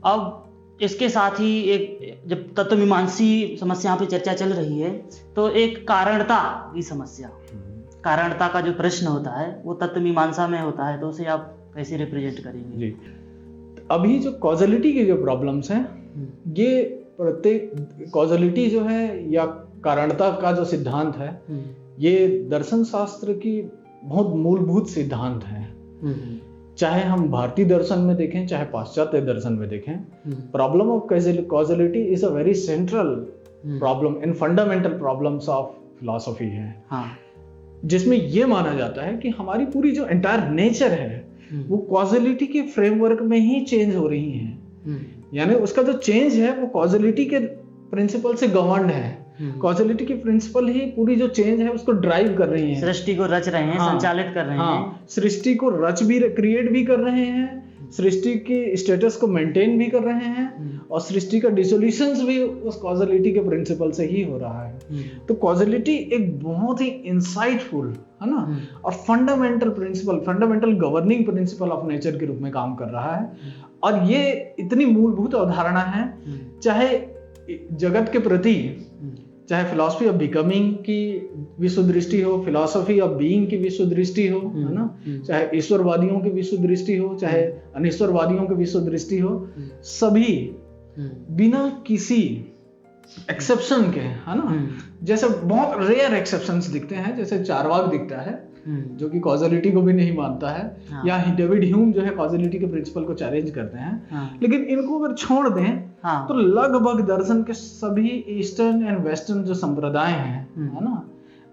अब इसके साथ ही एक जब तत्वमीमांसी समस्या पे चर्चा चल रही है तो एक कारणता की समस्या, कारणता का जो प्रश्न होता है वो तत्वमीमांसा में होता है, तो उसे आप कैसे रिप्रेजेंट करेंगे? जी, अभी जो कॉजलिटी के जो प्रॉब्लम्स हैं, ये प्रत्येक कॉजलिटी जो है या कारणता का जो सिद्धांत है, ये दर्शन शास्त्र की बहुत मूलभूत सिद्धांत है। चाहे हम भारतीय दर्शन में देखें चाहे पाश्चात्य दर्शन में देखें, problem of causality is a very central problem in fundamental problems of philosophy है। जिसमें ये माना जाता है कि हमारी पूरी जो एंटायर नेचर है वो कॉजलिटी के फ्रेमवर्क में ही चेंज हो रही है। यानी उसका जो चेंज है वो कॉजलिटी के प्रिंसिपल से गवर्न्ड है। कॉजलिटी की प्रिंसिपल ही पूरी जो चेंज है उसको ड्राइव कर रही है, सृष्टि को रच रहे हैं, संचालित कर रहे हैं, सृष्टि को क्रिएट भी कर रहे हैं, सृष्टि की स्टेटस को मेंटेन भी कर रहे हैं, और सृष्टि का डिसोल्यूशंस भी उस कॉजलिटी के प्रिंसिपल से ही हो रहा है। तो कॉजलिटी एक बहुत ही इंसाइटफुल है ना, और fundamental principle, fundamental governing principle of nature के रूप में काम कर रहा है। और ये इतनी मूलभूत अवधारणा है, चाहे जगत के प्रति, चाहे फिलॉसफी ऑफ बिकमिंग की विश्व दृष्टि हो, फिलॉसफी ऑफ बीइंग की विश्व दृष्टि हो, है ना, चाहे ईश्वरवादियों की विश्व दृष्टि हो, चाहे अनीश्वरवादियों की विश्व दृष्टि हो, सभी बिना किसी एक्सेप्शन के, है ना, जैसे बहुत रेयर एक्सेप्शंस दिखते हैं, जैसे चारवाक दिखता है जो कि कॉजलिटी को भी नहीं मानता है, या डेविड ह्यूम जो है कॉजलिटी के प्रिंसिपल को चैलेंज करते हैं, लेकिन इनको अगर छोड़ दें तो लगभग दर्शन के सभी ईस्टर्न एंड वेस्टर्न जो संप्रदाय हैं, है ना,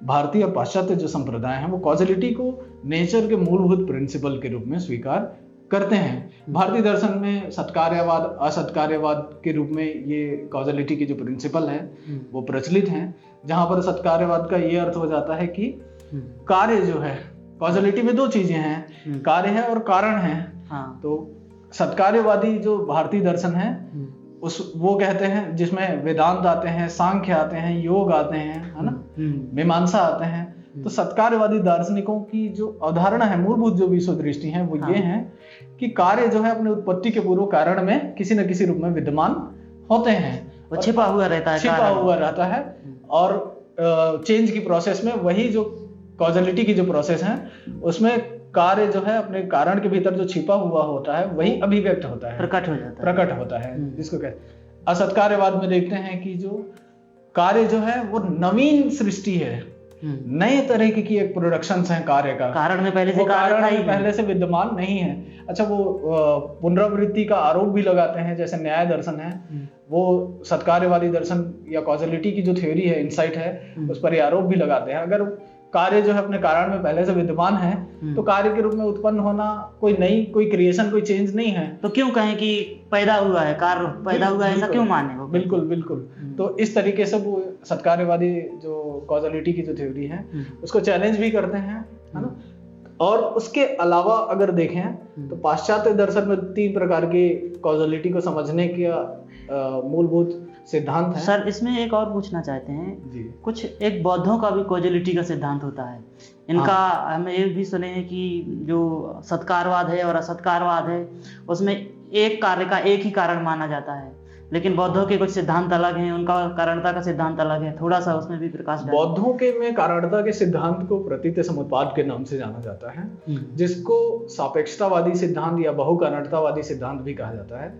भारतीय और पाश्चात्य जो संप्रदाय हैं, वो कॉजलिटी को नेचर के मूलभूत प्रिंसिपल के रूप में स्वीकार करते हैं। भारतीय दर्शन में सत्कार्यवाद, असत्कार्यवाद के रूप में ये कॉजलिटी की जो प्रिंसिपल है वो प्रचलित हैं, जहां पर सत्कार्यवाद का ये अर्थ हो जाता है कि कार्य जो है, कॉजलिटी में दो चीजें हैं, कार्य है और कारण है। तो सत्कार्यवादी जो भारतीय दर्शन है वो कहते हैं, जिसमें वेदांत आते हैं, सांख्य आते हैं, योग आते हैं, है ना, मीमांसा आते हैं। तो सत्कार्यवादी दार्शनिकों की जो अवधारणा है, मूलभूत जो विश्व दृष्टि है, वो ये है कि कार्य जो है अपने उत्पत्ति के पूर्व कारण में किसी न किसी रूप में विद्यमान होते हैं, वो छिपा हुआ रहता है, और चेंज की प्रोसेस में वही जो कॉजलिटी की जो प्रोसेस है उसमें कार्य जो है अपने कारण के भीतर जो छिपा हुआ होता है वही अभिव्यक्त होता है, प्रकट होता है, जिसको कहते। असत्कार्यवाद में देखते हैं कि जो कार्य जो है वो नवीन सृष्टि है, नए तरीके की एक प्रोडक्शंस है कार्य का, कारण में पहले से विद्यमान नहीं है। अच्छा, वो पुनरावृत्ति का आरोप भी लगाते हैं, जैसे न्याय दर्शन है, वो सत्कार्यवादी दर्शन या कॉजलिटी की जो थ्योरी है, इंसाइट है, उस पर ये आरोप भी लगाते हैं। अगर कार्य जो है अपने कारण में पहले से विद्यमान है तो कार्य के रूप में उत्पन्न होना कोई क्रिएशन, कोई चेंज नहीं है, तो क्यों कहें कि पैदा हुआ है, कार्य पैदा हुआ है, ऐसा क्यों माने वो? बिल्कुल। तो इस तरीके से वो सत्कार्यवादी जो कॉजलिटी की जो थ्योरी है उसको चैलेंज भी करते हैं, है ना। और उसके अलावा अगर देखें तो पाश्चात्य दर्शन में 3 प्रकार की कॉजलिटी को समझने का मूलभूत सिद्धांत है। सर, इसमें एक और पूछना चाहते हैं जी। कुछ एक बौद्धों का भी कॉजलिटी का सिद्धांत होता है इनका। हमें ये भी सुने हैं कि जो सत्कारवाद है और असत्कारवाद है उसमें एक कार्य का एक ही कारण माना जाता है, लेकिन बौद्धों के कुछ सिद्धांत अलग हैं, उनका कारणता का सिद्धांत अलग है। थोड़ा सा उसमें भी प्रकाश डालें। बौद्धों के में कारणता के सिद्धांत को प्रतीत समुत्पाद के नाम से जाना जाता है, जिसको सापेक्षतावादी सिद्धांत या बहुकारणतावादी सिद्धांत भी कहा जाता है,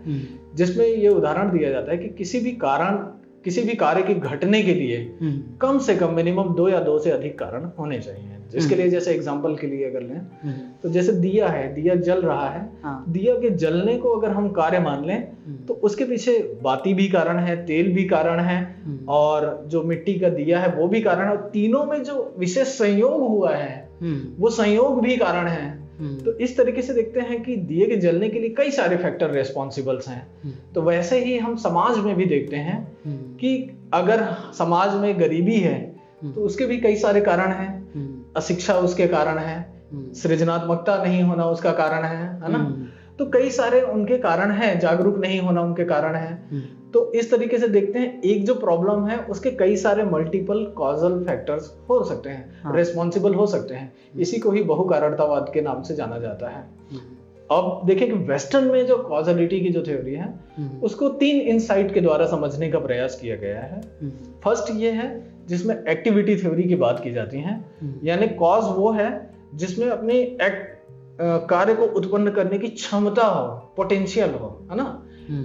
जिसमें ये उदाहरण दिया जाता है कि किसी भी कार्य के घटने के लिए कम से कम मिनिमम 2 या 2 से अधिक कारण होने चाहिए। जिसके लिए जैसे एग्जांपल के लिए अगर लें तो जैसे दिया है, दिया जल रहा है, दिया के जलने को अगर हम कार्य मान लें तो उसके पीछे बाती भी कारण है, तेल भी कारण है, और जो मिट्टी का दिया है वो भी कारण है, और तीनों में जो विशेष संयोग हुआ है वो संयोग भी कारण है। तो इस तरीके से देखते हैं कि दिए के जलने के लिए कई सारे फैक्टर रेस्पॉन्सिबल्स हैं। तो वैसे ही हम समाज में भी देखते हैं कि अगर समाज में गरीबी है तो उसके भी कई सारे कारण हैं, अशिक्षा उसके कारण है, सृजनात्मकता नहीं होना उसका कारण है ना। तो कई सारे उनके कारण हैं, जागरूक नहीं होना उनके कारण है। तो इस तरीके से देखते हैं एक जो प्रॉब्लम है उसके कई सारे मल्टीपल कॉजल फैक्टर्स हो सकते हैं, रेस्पॉन्सिबल हो सकते हैं। इसी को ही बहुकारणतावाद के नाम से जाना जाता है। अब देखिए कि वेस्टर्न में जो कॉजलिटी की जो थ्योरी है उसको 3 इनसाइट के द्वारा समझने का प्रयास किया गया है। फर्स्ट ये है जिसमें एक्टिविटी थ्योरी की बात की जाती है, यानी कॉज वो है जिसमें अपनी कार्य को उत्पन्न करने की क्षमता हो, पोटेंशियल हो, है ना,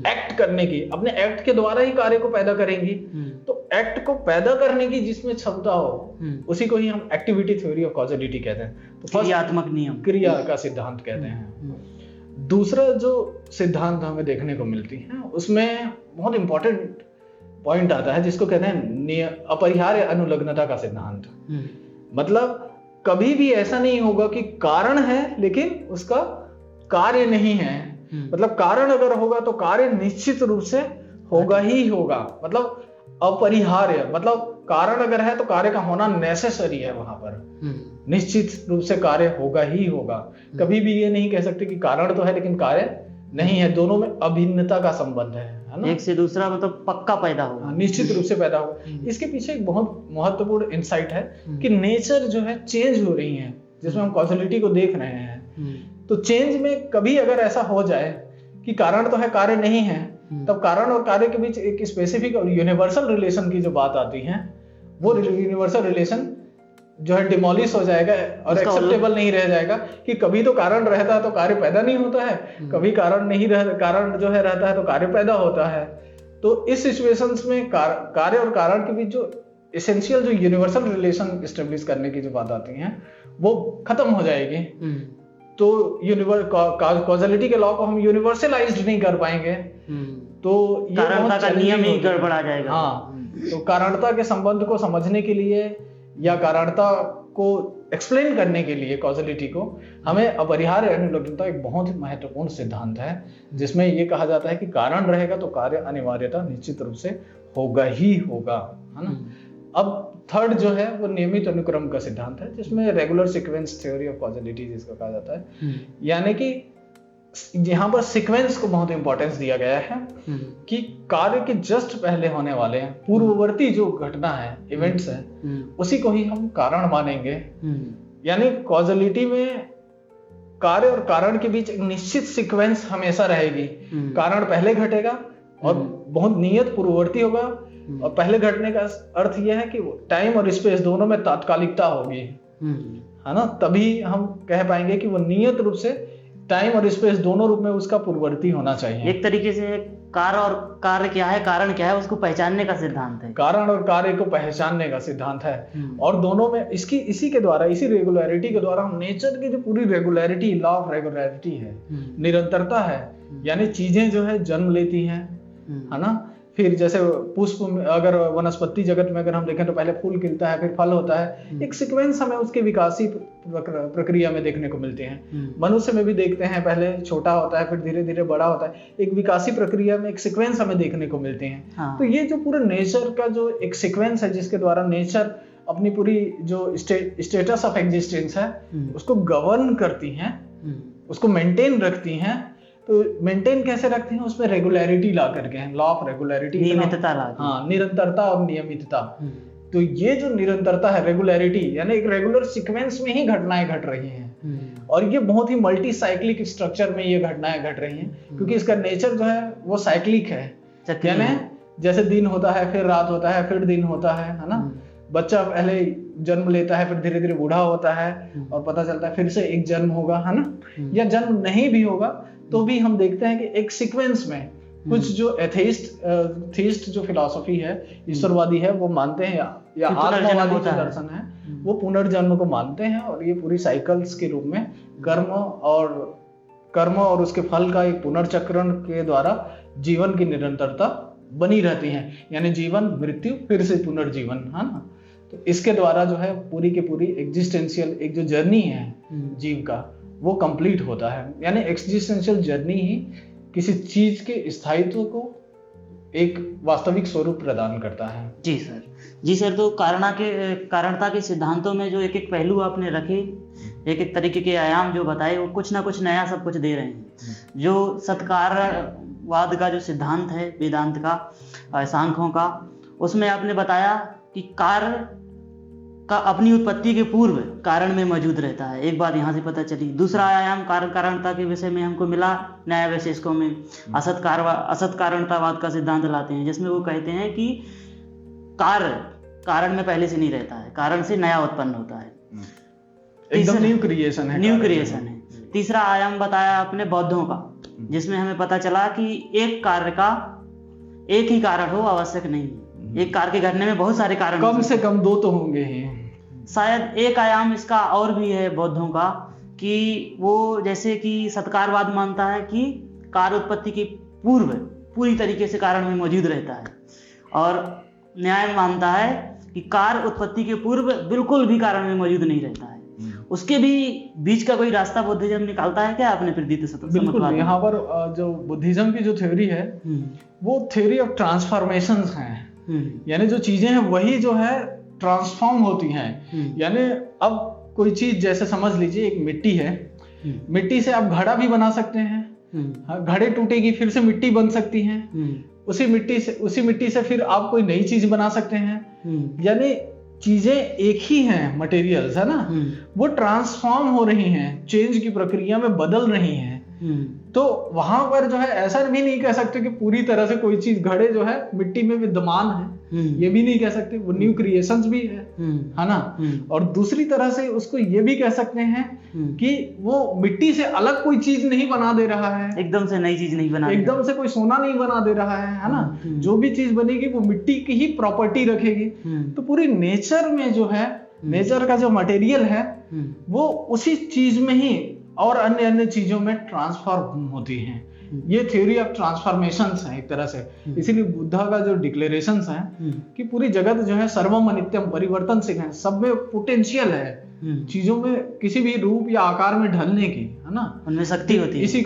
एक्ट करने की, अपने एक्ट के द्वारा ही कार्य को पैदा करेंगी। तो एक्ट को पैदा करने की जिसमें क्षमता हो उसी को ही हम एक्टिविटी थ्योरी ऑफ कॉजलिटी कहते हैं। तो क्रियात्मक नियम, क्रिया का सिद्धांत कहते हैं। दूसरा जो सिद्धांत हमें देखने को मिलती है उसमें बहुत इंपॉर्टेंट पॉइंट आता है जिसको कहते हैं अपरिहार्य अनुलग्नता का सिद्धांत। मतलब कभी भी ऐसा नहीं होगा कि कारण है लेकिन उसका कार्य नहीं है। मतलब कारण अगर होगा तो कार्य निश्चित रूप से होगा ही होगा। मतलब अपरिहार्य, मतलब कारण अगर है तो कार्य का होना नेसेसरी है, वहां पर निश्चित रूप से कार्य होगा ही होगा। कभी भी ये नहीं कह सकते कि कारण तो है लेकिन कार्य नहीं है। दोनों में अभिन्नता का संबंध है ना, एक से दूसरा मतलब पक्का पैदा होगा, निश्चित रूप से पैदा होगा। इसके पीछे एक बहुत महत्वपूर्ण इंसाइट है कि नेचर जो है चेंज हो रही है, जिसमें हम कॉजलिटी को देख रहे हैं। तो चेंज में कभी अगर ऐसा हो जाए कि कारण तो है कार्य नहीं है, तब कारण और कार्य के बीच एक स्पेसिफिक और यूनिवर्सल रिलेशन की जो बात आती है, वो यूनिवर्सल रिलेशन जो है डिमोलिश हो जाएगा और एक्सेप्टेबल नहीं रह जाएगा कि कभी तो कारण रहता है तो कार्य पैदा नहीं होता है, कभी कारण नहीं रहता, कारण जो है रहता है तो कार्य पैदा होता है। तो इस सिचुएशंस में कार्य और कारण के बीच जो एसेंशियल जो यूनिवर्सल रिलेशन एस्टेब्लिश करने की जो बात आती है वो खत्म हो जाएगी। तो कॉजलिटी के लॉ को हम यूनिवर्सलाइज्ड नहीं कर पाएंगे, तो ये कारणता का नियम ही गड़बड़ा जाएगा। हाँ, तो कारणता के संबंध को समझने के लिए या कारणता को एक्सप्लेन करने के लिए कॉजलिटी को हमें अपरिहार्य अनुलग्नता एक बहुत ही महत्वपूर्ण सिद्धांत है, जिसमें ये कहा जाता है कि कारण रहेगा तो कार्य अनिवार्यता निश्चित रूप से होगा ही होगा, है ना। अब थर्ड जो है वो नियमित अनुक्रम का सिद्धांत है, जिसमें regular sequence theory of causality जिसको कहा जाता है। यानी कि यहाँ पर सीक्वेंस को बहुत इंपॉर्टेंस दिया गया है कि कार्य के जस्ट पहले होने वाले हैं पूर्ववर्ती जो घटना है, इवेंट्स है, उसी को ही हम कारण मानेंगे। यानी कॉजलिटी में कार्य और कारण के बीच एक निश्चित सीक्वेंस हमेशा रहेगी। कारण पहले घटेगा और बहुत नियत पूर्ववर्ती होगा, और पहले घटने का अर्थ यह है कि टाइम और स्पेस दोनों में तात्कालिकता होगी, है ना। तभी हम कह पाएंगे कि वो नियत रूप से टाइम और स्पेस दोनों रूप में उसका पूर्ववर्ती होना चाहिए। एक तरीके से कार्य और कार्य क्या है, कारण क्या है, उसको पहचानने का सिद्धांत है। कारण और कार्य को पहचानने का सिद्धांत है, और दोनों में इसी के द्वारा, इसी रेगुलरिटी के द्वारा हम नेचर की जो पूरी रेगुलरिटी, लॉ ऑफ रेगुलरिटी है, निरंतरता है, यानी चीजें जो है जन्म लेती हैं, है ना। फिर जैसे पुष्प में, अगर वनस्पति जगत में अगर हम देखें तो पहले फूल खिलता है, फिर फल होता है, एक सीक्वेंस हमें उसके विकासी प्रक्रिया में देखने को मिलते हैं। मनुष्य में भी देखते हैं, पहले छोटा होता है फिर धीरे धीरे बड़ा होता है, एक विकासी प्रक्रिया में एक सीक्वेंस हमें देखने को मिलते हैं। हाँ। तो ये जो पूरे नेचर का जो एक सीक्वेंस है, जिसके द्वारा नेचर अपनी पूरी जो स्टेटस ऑफ एग्जिस्टेंस है उसको गवर्न करती हैं, उसको मेंटेन रखती हैं। तो मेंटेन कैसे रखते हैं, उसमें रेगुलरिटी ला करके हैं, लॉ ऑफ रेगुलरिटी, नियमितता ला, हाँ, निरंतरता और नियमितता। तो ये जो निरंतरता है, रेगुलरिटी, यानी एक रेगुलर सीक्वेंस में ही घटनाएं घट रही हैं, और ये बहुत ही मल्टी साइक्लिक स्ट्रक्चर में ये घटनाएं घट रही हैं, क्योंकि इसका नेचर जो है वो साइक्लिक है। यानी जैसे दिन होता है, फिर रात होता है, फिर दिन होता है ना। बच्चा पहले जन्म लेता है, फिर धीरे धीरे बूढ़ा होता है, और पता चलता है फिर से एक जन्म होगा, है ना, या जन्म नहीं भी होगा तो भी हम देखते हैं कि एक सीक्वेंस में कुछ जो थीस्ट जो फिलॉसफी है, ईश्वरवादी है, वो मानते हैं, या आत्मवादी जो दर्शन है वो पुनर्जन्म को मानते हैं, और ये पूरी साइकिल्स के रूप में कर्म और उसके फल का एक पुनर्चक्रण के द्वारा जीवन की निरंतरता बनी रहती है, यानी जीवन, मृत्यु, फिर से पुनर्जीवन, है ना। तो इसके द्वारा जो है पूरी की पूरी एग्जिस्टेंशियल एक जो जर्नी है जीव का, वो कंप्लीट होता है। यानी एग्जिस्टेंशियल जर्नी ही किसी चीज के स्थायित्व को एक वास्तविक स्वरूप प्रदान करता है। जी सर। तो कारणता के सिद्धांतों में जो एक एक पहलू आपने रखे, एक एक तरीके के आयाम जो बताए, वो कुछ ना कुछ नया सब कुछ दे रहे हैं। जो सत्कारवाद का जो सिद्धांत है वेदांत का, सांख्यों का, उसमें आपने बताया कि कार्य का अपनी उत्पत्ति के पूर्व कारण में मौजूद रहता है। एक बात यहाँ से पता चली। दूसरा आयाम कारण कारणता के विषय में हमको मिला न्याय वैशेषिकों में असत कारणतावाद का सिद्धांत लाते हैं, जिसमें वो कहते हैं कि कार्य कारण में पहले से नहीं रहता है, कारण से नया उत्पन्न होता है, एकदम न्यू क्रिएशन है। तीसरा आयाम बताया अपने बौद्धों का, जिसमें हमें पता चला कि एक कार्य का एक ही कारण हो आवश्यक नहीं, एक कार्य के घटने में बहुत सारे कारण, कम से कम 2 तो होंगे ही। शायद एक आयाम इसका और भी है बौद्धों का, कि वो जैसे कि सत्कारवाद मानता है कि कार्य उत्पत्ति के पूर्व पूरी तरीके से कारण में मौजूद रहता है, और न्याय मानता है कि कार्य उत्पत्ति के पूर्व बिल्कुल भी कारण में मौजूद नहीं रहता है। उसके भी बीच का कोई रास्ता बुद्धिज्म निकालता है क्या अपने प्रदीप्त समझवाद? बिल्कुल, यहाँ पर जो बुद्धिज्म की जो थ्योरी है वो थ्योरी ऑफ ट्रांसफॉर्मेशंस है, यानी जो चीजें हैं वही जो है ट्रांसफॉर्म होती हैं। यानी अब कोई चीज जैसे समझ लीजिए एक मिट्टी है, मिट्टी से आप घड़ा भी बना सकते हैं, घड़े टूटेगी फिर से मिट्टी बन सकती है, उसी मिट्टी से फिर आप कोई नई चीज बना सकते हैं। यानी चीजें एक ही हैं, मटेरियल्स है ना, वो ट्रांसफॉर्म हो रही हैं, चेंज की प्रक्रिया में बदल रही हैं। तो वहां पर जो है ऐसा भी नहीं कह सकते कि पूरी तरह से कोई चीज घड़े जो है मिट्टी में विद्यमान है, ये भी नहीं कह सकते, वो न्यू क्रिएशंस भी है ना। और दूसरी तरह से उसको ये भी कह सकते हैं कि वो मिट्टी से अलग कोई चीज नहीं बना दे रहा है, एकदम से नई चीज नहीं बना, एकदम से कोई सोना नहीं बना दे रहा है ना। जो भी चीज बनेगी वो मिट्टी की ही प्रॉपर्टी रखेगी। तो पूरी नेचर में जो है, नेचर का जो मटेरियल है वो उसी चीज में ही और अन्य चीजों में ट्रांसफॉर्म होती हैं। ये थ्योरी ऑफ ट्रांसफॉर्मेशंस है एक तरह से। इसीलिए बुद्धा का जो डिक्लेरेशंस है कि पूरी जगत जो है सर्वम अनित्यम परिवर्तनशील है, सब में पोटेंशियल है चीजों में किसी भी रूप या आकार में ढलने की, है ना, उनमें शक्ति होती है। इसी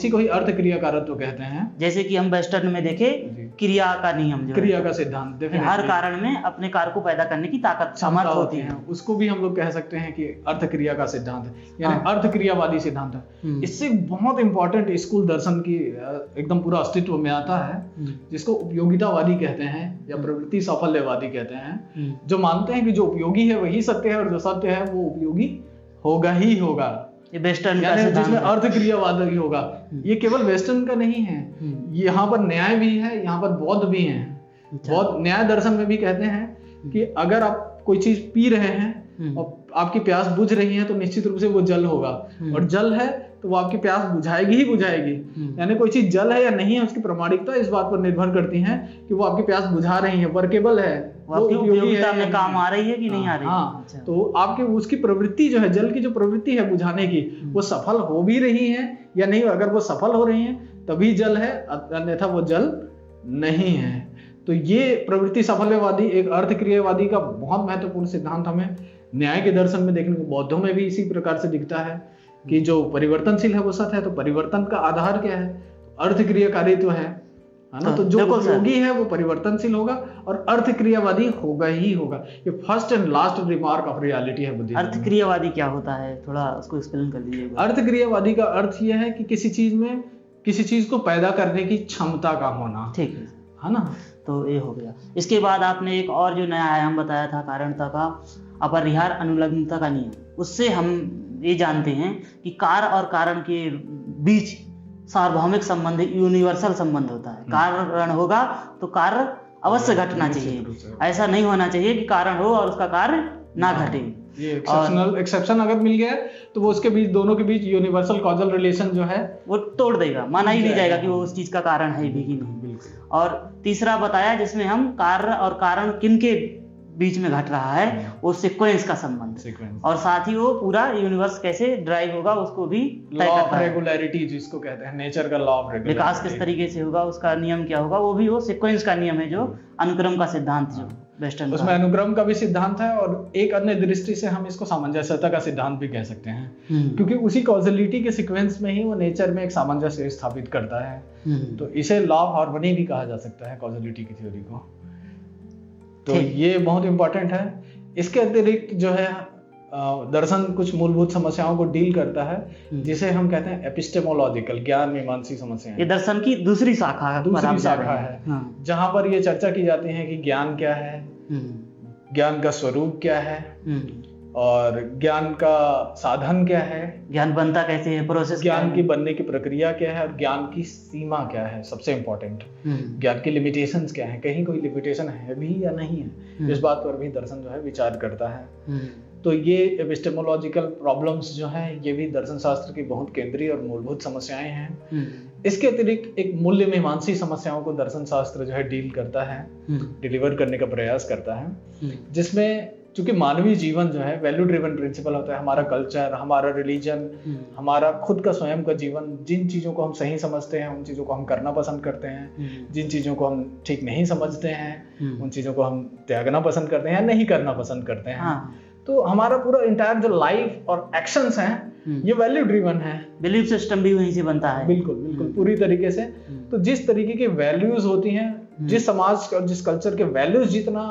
को ही अर्थ क्रियाकारत्व कहते हैं। जैसे कि हम वेस्टर्न में देखें क्रिया का नियम, जो क्रिया का सिद्धांत, हर कारण में अपने कार्य को पैदा करने की ताकत समर्थ होती है, उसको भी हम लोग कह सकते हैं कि अर्थ क्रिया का सिद्धांत, यानी अर्थ क्रियावादी सिद्धांत है। इससे बहुत इंपॉर्टेंट स्कूल दर्शन की एकदम पूरा अस्तित्व में आता है, जिसको उपयोगितावादी कहते हैं या प्रवृत्ति साफल्यवादी कहते हैं, जो मानते हैं कि जो उपयोगी है वही सत्य है और जो सत्य है वो उपयोगी होगा ही होगा। ये वेस्टर्न का सिद्धांत, जिसमें अर्थ क्रियावादी होगा। ये केवल वेस्टर्न का नहीं है, यहाँ पर न्याय भी है, यहाँ पर बौद्ध भी हैं। बौद्ध न्याय दर्शन में भी कहते हैं कि अगर आप कोई चीज पी रहे हैं और आपकी प्यास बुझ रही है तो निश्चित रूप से वो जल होगा, और जल है तो वो आपकी प्यास बुझाएगी ही बुझाएगी। यानी कोई चीज जल है या नहीं है उसकी प्रामाणिकता इस बात पर निर्भर करती है कि वो आपकी प्यास बुझा रही है, वर्केबल है, वो उपयोगिता में काम आ रही है कि नहीं आ रही है। अच्छा। तो आपके उसकी प्रवृत्ति जो है, जल की जो प्रवृत्ति है बुझाने की, वो सफल हो भी रही है या नहीं। अगर वो सफल हो रही है तभी जल है, अन्यथा वो जल नहीं है। तो ये प्रवृत्ति साफल्यवादी एक अर्थ क्रियावादी का बहुत महत्वपूर्ण सिद्धांत हमें न्याय के दर्शन में देखने को, बौद्धों में भी इसी प्रकार से दिखता है कि जो परिवर्तनशील है वो सत्य है। तो परिवर्तन का आधार क्या है? अर्थ क्रियाकारित्व है ना। तो जो उपयोगी है वो परिवर्तनशील होगा और अर्थ क्रियावादी होगा ही होगा। ये first and last remark of reality है बुद्धिज्म। अर्थ क्रियावादी क्या होता है, थोड़ा उसको एक्सप्लेन कर दीजिए। अर्थ क्रियावादी का अर्थ यह है कि किसी चीज में किसी चीज को पैदा करने की क्षमता का होना, ठीक है ना। तो ये हो गया। इसके बाद आपने एक और जो नया आयाम बताया था कारणता का, अपरिहार अनुलग्नता का नियम। उससे हम ये जानते हैं कि कार्य और कारण के बीच सार्वभौमिक संबंध, यूनिवर्सल संबंध होता है। कारण होगा तो कार्य अवश्य घटना चाहिए, ऐसा नहीं होना चाहिए कि कारण हो और उसका कार्य ना घटे। ये एक्सेप्शन अगर मिल गया तो वो उसके बीच, दोनों के बीच यूनिवर्सल कॉजल रिलेशन जो है वो तोड़ देगा, माना ही नहीं जाएगा कि वो उस चीज का कारण है भी कि नहीं। और तीसरा बताया जिसमें हम कार्य और कारण किनके बीच में घट रहा है, वो सीक्वेंस का संबंध, और साथ ही वो पूरा यूनिवर्स कैसे ड्राइव होगा उसको भी लॉ ऑफ रेगुलरिटी जिसको कहते हैं, नेचर का लॉ ऑफ रेगुलरिटी, विकास किस तरीके से होगा, उसका नियम क्या होगा, वो भी वो सीक्वेंस का नियम है, जो अनुक्रम का सिद्धांत जो वेस्टर्न, उसमें अनुक्रम का भी सिद्धांत है। और एक अन्य दृष्टि से हम इसको सामंजस्यता का सिद्धांत भी कह सकते हैं, क्योंकि उसी कॉजलिटी के सीक्वेंस में ही वो नेचर में एक सामंजस्य स्थापित करता है। तो इसे लॉ ऑफ हार्मनी भी कहा जा सकता है कॉजलिटी की थ्योरी को। तो ये बहुत इंपॉर्टेंट है। इसके अतिरिक्त जो है दर्शन कुछ मूलभूत समस्याओं को डील करता है, जिसे हम कहते हैं एपिस्टेमोलॉजिकल, ज्ञान मीमांसी समस्याएं। ये दर्शन की दूसरी शाखा है, जहां पर ये चर्चा की जाती है कि ज्ञान क्या है, ज्ञान का स्वरूप क्या है और ज्ञान का साधन क्या है, ज्ञान बनता कैसे है, प्रोसेस ज्ञान की बनने की प्रक्रिया क्या है और ज्ञान की सीमा क्या है, सबसे इम्पोर्टेंट ज्ञान की लिमिटेशंस क्या है, कहीं कोई लिमिटेशन है भी या नहीं है, इस बात पर भी दर्शन जो है विचार करता है। तो ये एपिस्टेमोलॉजिकल प्रॉब्लम्स जो हैं ये भी दर्शन शास्त्र की बहुत केंद्रीय और मूलभूत समस्याएं हैं। इसके अतिरिक्त एक मूल्य मीमांसी समस्याओं को दर्शन शास्त्र जो है डील करता है, डिलीवर करने का प्रयास करता है, जिसमें चूंकि मानवीय जीवन जो है वैल्यू ड्रिवन प्रिंसिपल होता है, हमारा कल्चर, हमारा रिलीजन, हमारा खुद का स्वयं का जीवन, जिन चीज़ों को हम सही समझते हैं उन चीज़ों को हम करना पसंद करते हैं, जिन चीज़ों को हम ठीक नहीं समझते हैं उन चीज़ों को हम त्यागना पसंद करते हैं या नहीं करना पसंद करते हैं। तो हमारा पूरा इंटायर जो लाइफ और एक्शंस हैं ये वैल्यू ड्रिवन है, बिलीफ सिस्टम भी वहीं से बनता है। बिल्कुल बिल्कुल पूरी तरीके से। तो जिस तरीके की वैल्यूज होती हैं, जिस समाज और जिस कल्चर के वैल्यूज जितना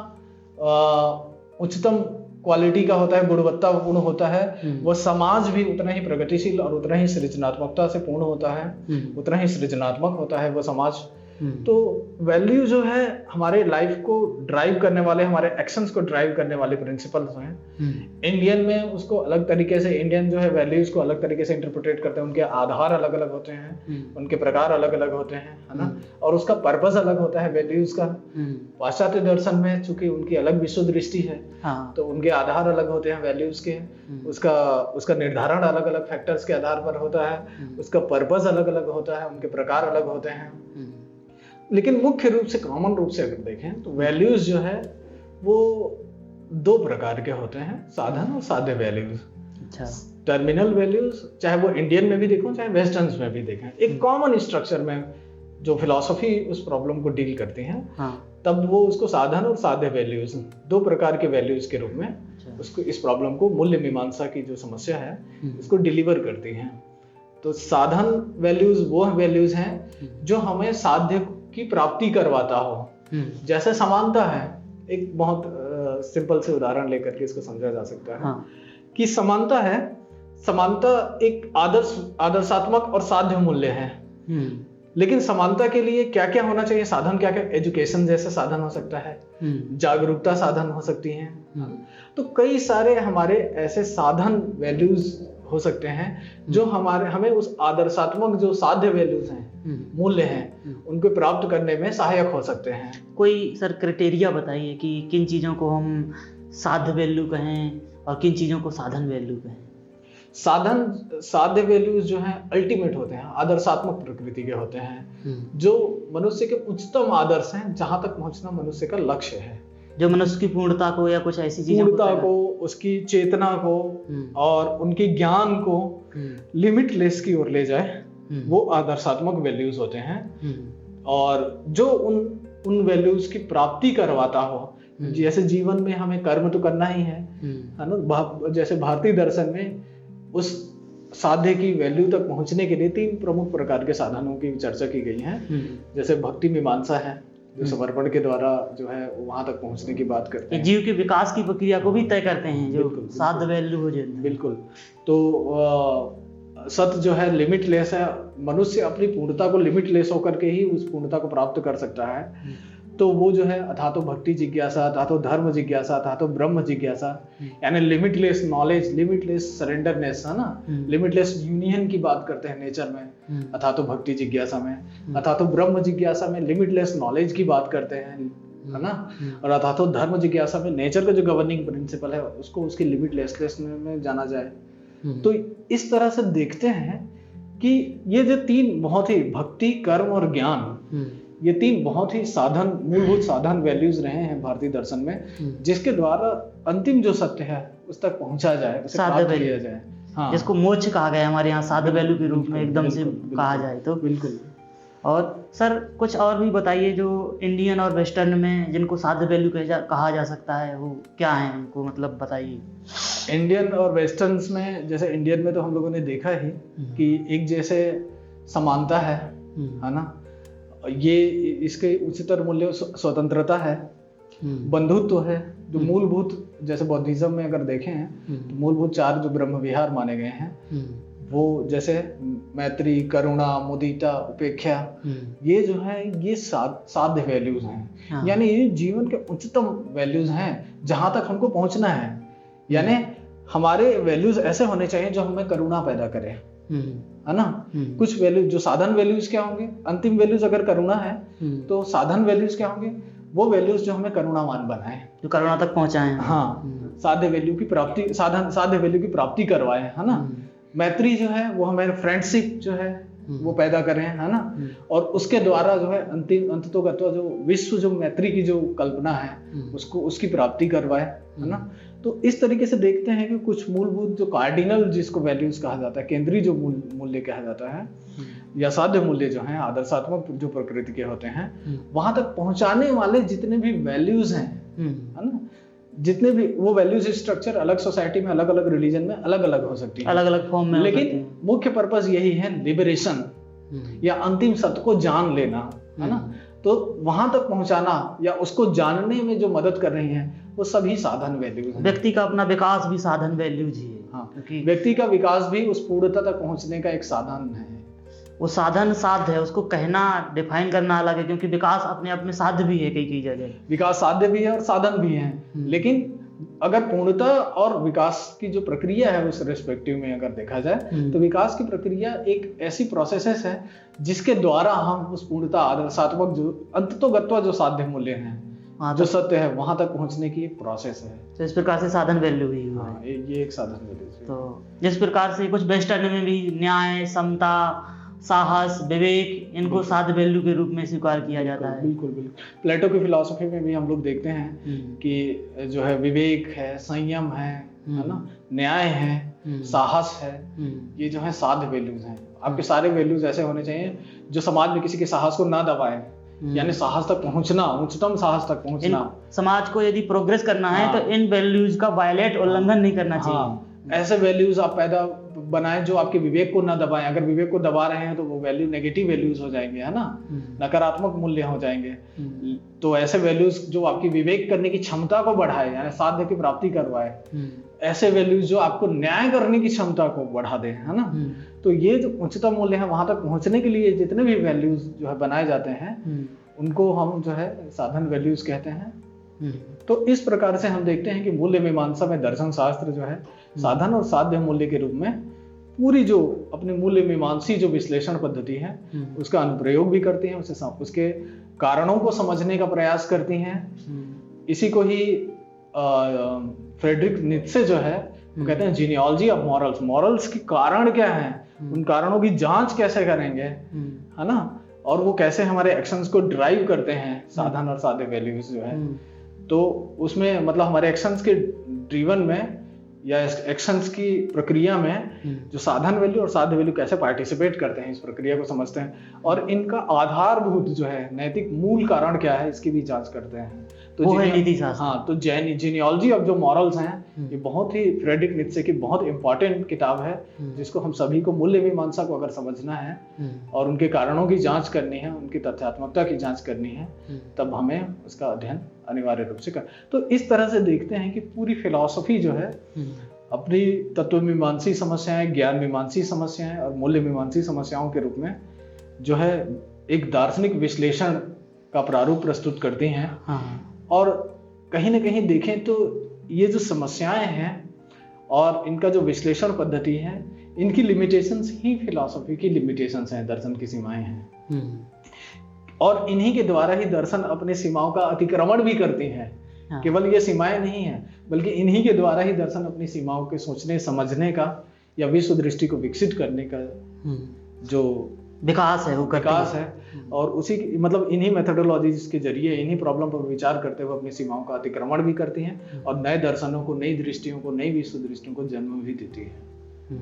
उच्चतम क्वालिटी का होता है, गुणवत्तापूर्ण होता है, वो समाज भी उतना ही प्रगतिशील और उतना ही सृजनात्मकता से पूर्ण होता है, उतना ही सृजनात्मक होता है वो समाज। तो वैल्यू जो है हमारे लाइफ को ड्राइव करने वाले, हमारे एक्शंस को ड्राइव करने वाले प्रिंसिपल्स हैं। इंडियन में उसको अलग तरीके से, इंडियन जो है वैल्यूज को अलग तरीके से इंटरप्रेट करते हैं, उनके आधार अलग अलग होते हैं, उनके प्रकार अलग अलग होते हैं, है ना, और उसका पर्पस अलग होता है वैल्यूज का। पाश्चात्य दर्शन में चूंकि उनकी अलग विश्व दृष्टि है, तो उनके आधार अलग होते हैं वैल्यूज के, उसका निर्धारण अलग अलग फैक्टर्स के आधार पर होता है, उसका पर्पस अलग अलग होता है, उनके प्रकार अलग होते हैं। लेकिन मुख्य रूप से, कॉमन रूप से अगर देखें तो वैल्यूज जो है वो दो प्रकार के होते हैं, साधन और साध्य वैल्यूज। अच्छा। टर्मिनल वैल्यूज चाहे वो इंडियन में भी देखो चाहे वेस्टर्न्स में भी देखें, एक कॉमन स्ट्रक्चर में जो फिलॉसफी उस प्रॉब्लम को डील करती है, तब वो उसको साधन और साध्य वैल्यूज, दो प्रकार के वैल्यूज के रूप में उसको, इस प्रॉब्लम को, मूल्य मीमांसा की जो समस्या है इसको डिलीवर करती हैं। तो साधन वैल्यूज वो वैल्यूज हैं जो हमें साध्य की प्राप्ति करवाता हो। जैसे समानता है, एक बहुत सिंपल से उदाहरण लेकर के इसको समझा जा सकता है कि समानता है, समानता एक आदर्शात्मक और साध्य मूल्य है। लेकिन समानता के लिए क्या क्या होना चाहिए, साधन क्या क्या, एजुकेशन जैसे साधन हो सकता है, जागरूकता साधन हो सकती है। तो कई सारे हमारे ऐसे साधन वैल्यूज हो सकते हैं जो हमें उस आदर्शात्मक जो साध्य वैल्यूज हैं, मूल्य हैं, उनको प्राप्त करने में सहायक हो सकते हैं। कोई सर क्राइटेरिया बताइए कि किन चीजों को हम साध्य वैल्यू कहें और किन चीजों को साधन वैल्यू कहें। साध्य वैल्यूज जो हैं अल्टीमेट होते हैं, आदर्शात्मक प्रकृति के होते हैं, जो मनुष्य के उच्चतम आदर्श हैं, जहां तक पहुंचना मनुष्य का लक्ष्य है, जो मनुष्य की पूर्णता को या कुछ ऐसी चीजें, पूर्णता को, उसकी चेतना को और उनके ज्ञान को लिमिटलेस की ओर ले जाए, वो आदर्शात्मक वैल्यूज होते हैं। और जो उन वैल्यूज की प्राप्ति करवाता हो, जैसे जीवन में हमें कर्म तो करना ही है ना, जैसे भारतीय दर्शन में उस साध्य की वैल्यू तक पहुंचने के लिए 3 प्रमुख प्रकार के साधनों की चर्चा की गई है। जैसे भक्ति मीमांसा है, जो समर्पण के द्वारा जो है वहां तक पहुंचने की बात करते हैं, जीव के विकास की प्रक्रिया को भी तय करते हैं, जो साध्य वैल्यू हो जाए। बिल्कुल। तो सत्य जो है लिमिटलेस है, मनुष्य अपनी पूर्णता को लिमिटलेस होकर के ही उस पूर्णता को प्राप्त कर सकता है। तो वो जो है अथा तो भक्ति जिज्ञासा, अथा तो धर्म जिज्ञासा, अथा तो ब्रह्म जिज्ञासा, यानी लिमिटलेस नॉलेज, लिमिटलेस सरेंडरनेस, है ना, लिमिटलेस यूनियन की बात करते हैं नेचर में, अथा तो भक्ति जिज्ञासा में। अथा तो ब्रह्म जिज्ञासा में लिमिटलेस नॉलेज की बात करते हैं, है ना, और अथा तो धर्म जिज्ञासा में नेचर का जो गवर्निंग प्रिंसिपल है उसको उसकी लिमिटलेसनेस में जाना जाए। तो इस तरह से देखते हैं कि ये जो 3 बहुत ही, भक्ति, कर्म और ज्ञान, ये 3 बहुत ही साधन, मूलभूत साधन वैल्यूज रहे हैं भारतीय दर्शन में, जिसके द्वारा अंतिम जो सत्य है उस तक पहुंचा जाए, उसे प्राप्त किया जाए। हाँ, जिसको मोक्ष कहा गया हमारे यहाँ साध्य वैल्यू के रूप में एकदम से कहा जाए तो। बिल्कुल। और सर कुछ और भी बताइए जो इंडियन और वेस्टर्न में जिनको साध्य वैल्यू कहा जा सकता है, वो क्या है, उनको मतलब बताइए। इंडियन और वेस्टर्न्स में, जैसे इंडियन में तो हम लोगों ने देखा ही कि एक जैसे समानता है ना, ये इसके उच्चतर मूल्य स्वतंत्रता है, बंधुत्व है, जो मूलभूत, जैसे बौद्धिज्म में अगर देखें तो मूलभूत 4 जो ब्रह्म विहार माने गए हैं वो जैसे मैत्री, करुणा, मुदिता, उपेक्षा, ये जो है ये साध्य वैल्यूज हैं। यानी ये जीवन के उच्चतम वैल्यूज हैं जहां तक हमको पहुंचना है। यानी हमारे वैल्यूज ऐसे होने चाहिए जो हमें करुणा पैदा करे, है ना। कुछ वैल्यूज जो साधन वैल्यूज क्या होंगे, अंतिम वैल्यूज अगर करुणा है तो साधन वैल्यूज क्या होंगे, वो वैल्यूज जो हमें करुणावान बनाए, जो करुणा तक पहुंचाए। हाँ, साध्य वैल्यू की प्राप्ति, साध्य वैल्यू की प्राप्ति करवाए, है ना। मैत्री जो है वो हमारे फ्रेंडशिप जो है वो पैदा करें, है ना। और उसके द्वारा जो है अंततोगत्वा जो विश्व जो मैत्री की जो कल्पना है उसको उसकी प्राप्ति करवाए, है ना। तो इस तरीके से देखते हैं कि कुछ मूलभूत जो कार्डिनल जिसको वैल्यूज कहा जाता है, केंद्रीय जो मूल्य कहा जाता है या साध्य मूल्य जो हैं, आदर्शात्मक जो प्रकृति के होते हैं, वहां तक पहुंचाने वाले जितने भी वैल्यूज हैं, है ना, जितने भी वो वैल्यूज स्ट्रक्चर अलग सोसाइटी में, अलग अलग रिलीजन में अलग अलग हो सकती है, अलग अलग फॉर्म में, लेकिन मुख्य पर्पस यही है लिबरेशन या अंतिम सत्य को जान लेना, है ना। तो वहां तक पहुंचाना या उसको जानने में जो मदद कर रही हैं वो सभी साधन वैल्यूज हैं। व्यक्ति का अपना विकास भी साधन वैल्यूज ही है। हाँ, व्यक्ति का विकास भी उस पूर्णता तक पहुंचने का एक साधन है। वो साधन साध्य है, उसको कहना, डिफाइन करना अलग है, क्योंकि विकास अपने आप में साध्य भी है। कई जगह विकास साध्य भी है और साधन भी है, लेकिन अगर पूर्णता और विकास की जो प्रक्रिया है उस रेस्पेक्टिव में अगर देखा जाए तो विकास की प्रक्रिया एक ऐसी प्रोसेस है जिसके द्वारा हम उस पूर्णता, आदर्शात्मक जो अंततोगत्वा जो साध्य मूल्य हैं, जो सत्य है, वहां तक पहुंचने की एक प्रोसेस है। तो इस प्रकार से साधन वैल्यू ही हुआ। हाँ, ये एक साधन वैल्यू है। तो जिस प्रकार से कुछ वेस्टर्न में भी न्याय, समता, साहस, विवेक, इनको साध्य वैल्यू के रूप में स्वीकार किया जाता है। बिल्कुल बिल्कुल। प्लेटो की फिलॉसफी में भी हम लोग देखते हैं कि जो है विवेक है, संयम है ना, न्याय है, साहस है, ये जो है साध्य वैल्यूज हैं। आपके सारे वैल्यूज ऐसे होने चाहिए जो समाज में किसी के साहस को ना दबाए, यानी साहस तक पहुंचना, उच्चतम साहस तक पहुंचना। समाज को यदि प्रोग्रेस करना है तो इन वैल्यूज का वायलेट, उल्लंघन नहीं करना चाहिए। ऐसे वैल्यूज आप पैदा बनाएं जो आपके विवेक को ना दबाएं। अगर विवेक को दबा रहे हैं तो वो वैल्यू नेगेटिव वैल्यूज हो जाएंगे, है ना, नकारात्मक मूल्य हो जाएंगे। तो ऐसे वैल्यूज जो आपकी विवेक करने की क्षमता को बढ़ाए, यानी साध्य की प्राप्ति करवाए, ऐसे वैल्यूज जो आपको न्याय करने की क्षमता को बढ़ा दे, है ना। तो ये जो उच्चतम मूल्य है वहां तक पहुंचने के लिए जितने भी वैल्यूज जो है बनाए जाते हैं उनको हम जो है साधन वैल्यूज कहते हैं। तो इस प्रकार से हम देखते हैं कि मूल्य मीमांसा में दर्शन शास्त्र जो है साधन और साध्य मूल्य के रूप में पूरी जो अपनी मूल्य मीमांसी जो विश्लेषण पद्धति है उसका अनुप्रयोग भी करती हैं, उसके कारणों को समझने का प्रयास करती हैं। इसी को ही फ्रेडरिक नीत्शे जो है वो कहते हैं जीनियोलॉजी ऑफ मॉरल्स। मॉरल्स के कारण क्या है, उन कारणों की जांच कैसे करेंगे, है ना, और वो कैसे हमारे एक्शंस को ड्राइव करते हैं, साधन और साध्य वैल्यूज जो है। तो उसमें मतलब हमारे एक्शंस के ड्रीवन में या एक्शंस की प्रक्रिया में जो साधन वैल्यू और साध्य वैल्यू कैसे पार्टिसिपेट करते हैं, इस प्रक्रिया को समझते हैं और इनका आधारभूत जो है नैतिक मूल कारण क्या है इसकी भी जांच करते हैं। तो वो है नीति शास्त्र। हाँ, तो जीनियोलॉजी ऑफ जो मॉरल्स हैं ये बहुत ही फ्रेडरिक नीत्शे की बहुत इंपॉर्टेंट किताब है जिसको हम सभी को मूल्य मीमांसा को अगर समझना है और उनके कारणों की जांच करनी है, उनकी तथ्यात्मकता की जांच करनी है, तब हमें उसका अध्ययन अनिवार्य रूप से कर। तो इस तरह से देखते हैं कि पूरी फिलॉसफी जो है अपनी तत्व मीमांसी समस्याएं, ज्ञान मीमांसी समस्याएं और मूल्य मीमांसी समस्याओं के रूप में जो है एक दार्शनिक विश्लेषण का प्रारूप प्रस्तुत करती हैं। और कहीं ना कहीं देखें तो ये जो समस्याएं हैं और इनका जो विश्लेषण पद्धति है, इनकी लिमिटेशंस ही फिलॉसफी की लिमिटेशंस हैं, दर्शन की सीमाएं हैं। और इन्हीं के द्वारा ही दर्शन अपने सीमाओं का अतिक्रमण भी करते हैं। केवल ये सीमाएं नहीं है बल्कि इन्हीं के द्वारा ही दर्शन अपनी सीमाओं के सोचने समझने का या विश्व दृष्टि को विकसित करने का जो विकास है वो विकास है। और उसी मतलब इन्हीं मेथोडोलॉजीज के जरिए इन्हीं प्रॉब्लम पर विचार करते हुए अपनी सीमाओं का अतिक्रमण भी करती हैं और नए दर्शनों को, नई दृष्टियों को, नई विश्व दृष्टियों को जन्म भी देती है।